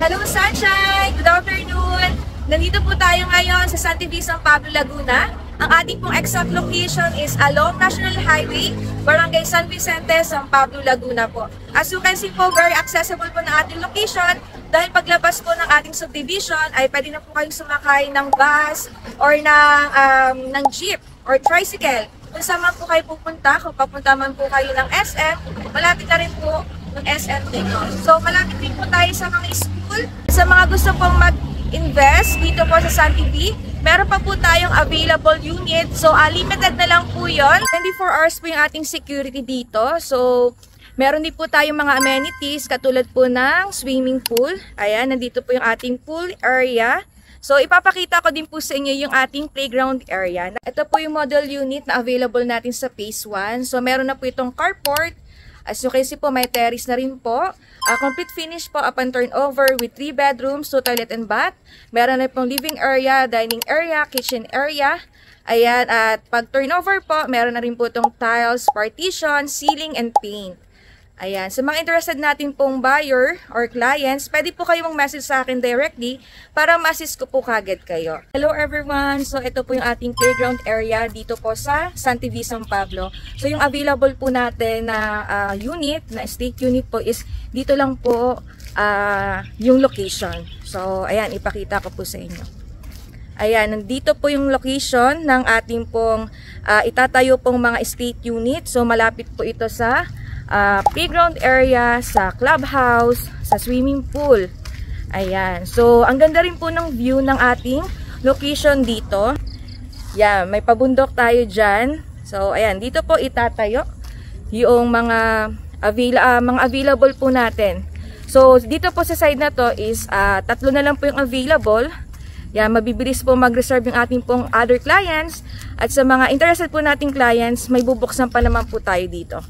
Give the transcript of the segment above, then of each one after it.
Hello Sunshine! Good afternoon! Nandito po tayo ngayon sa San TV, San Pablo, Laguna. Ang ating pong exact location is along National Highway, Barangay San Vicente, San Pablo, Laguna po. As you can see po, very accessible po ng ating location dahil paglabas po ng ating subdivision ay pwede na po kayong sumakay ng bus or ng jeep or tricycle. Kung saan man po kayo pupunta, kung papunta man po kayo ng SM, malapit na rin po ng SM dito. So malapit din po tayo sa mga school. Sa mga gusto pong mag-invest dito po sa San TV, meron pa po tayong available unit. So limited na lang po yun. 24 hours po yung ating security dito. So meron din po tayong mga amenities katulad po ng swimming pool. Ayan, nandito po yung ating pool area. So, ipapakita ko din po sa inyo yung ating playground area. Ito po yung model unit na available natin sa Phase 1. So, meron na po itong carport. As you can see po, may terrace na rin po. Complete finish po upon turnover with 3 bedrooms, 2 toilet and bath. Meron na pong living area, dining area, kitchen area. Ayan, at pag turnover po, meron na rin po itong tiles, partition, ceiling, and paint. Ayan, sa mga interested natin pong buyer or clients, pwede po kayo mag-message sa akin directly para ma-assist ko po kagad kayo. Hello everyone! So ito po yung ating playground area dito po sa San TV, San Pablo. So yung available po natin na unit, na estate unit po is dito lang po yung location. So ayan, ipakita ko po sa inyo. Ayan, nandito po yung location ng ating pong itatayo pong mga estate unit. So malapit po ito sa playground area, sa clubhouse, sa swimming pool. Ayan. So, ang ganda rin po ng view ng ating location dito. Yan, may pabundok tayo dyan. So, ayan. Dito po itatayo yung mga available po natin. So, dito po sa side na to is tatlo na lang po yung available. Yan, mabibilis po mag-reserve yung ating pong other clients. At sa mga interested po nating clients, may bubuksan pa naman po tayo dito.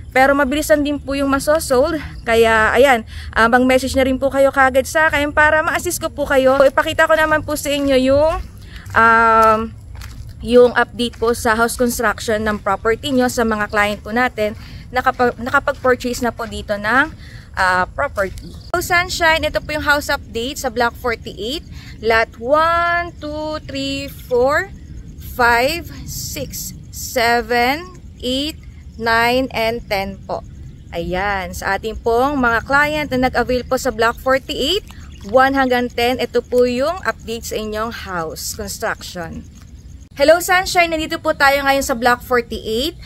Pero mabilisan din po yung masosold. Kaya, ayan, mag-message na rin po kayo kagad sa akin para ma-assist ko po kayo. Ipakita ko naman po sa inyo yung update po sa house construction ng property nyo sa mga client po natin na nakapag-purchase na po dito ng property. So, Sunshine, ito po yung house update sa Block 48. Lot 1, 2, 3, 4, 5, 6, 7, 8, 9 and 10 po. Ayan, sa ating pong mga client na nag-avail po sa Block 48, 1 hanggang 10, ito po yung update sa inyong house construction. Hello Sunshine, nandito po tayo ngayon sa Block 48.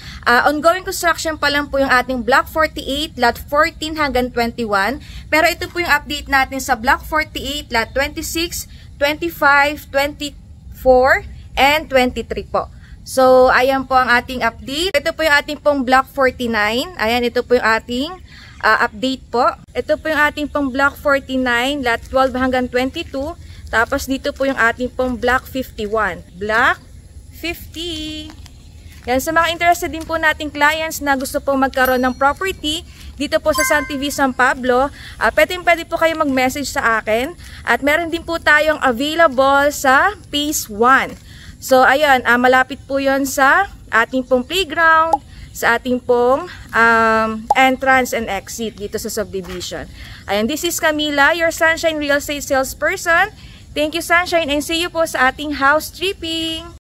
Ongoing construction pa lang po yung ating Block 48, Lot 14 hanggang 21. Pero ito po yung update natin sa Block 48, Lot 26, 25, 24, and 23 po. So, ayan po ang ating update. Ito po yung ating pong Block 49. Ayan, ito po yung ating update po. Ito po yung ating pong Block 49, Lot 12 hanggang 22. Tapos dito po yung ating pong Block 51. Block 50. Yan, sa mga interested din po nating clients na gusto pong magkaroon ng property dito po sa San TV, San Pablo, pwede po kayo mag-message sa akin. At meron din po tayong available sa Phase 1. So, ayan, malapit po yon sa ating pong playground, sa ating pong entrance and exit dito sa subdivision. Ayan, this is Camila, your Sunshine Real Estate Salesperson. Thank you, Sunshine, and see you po sa ating house tripping.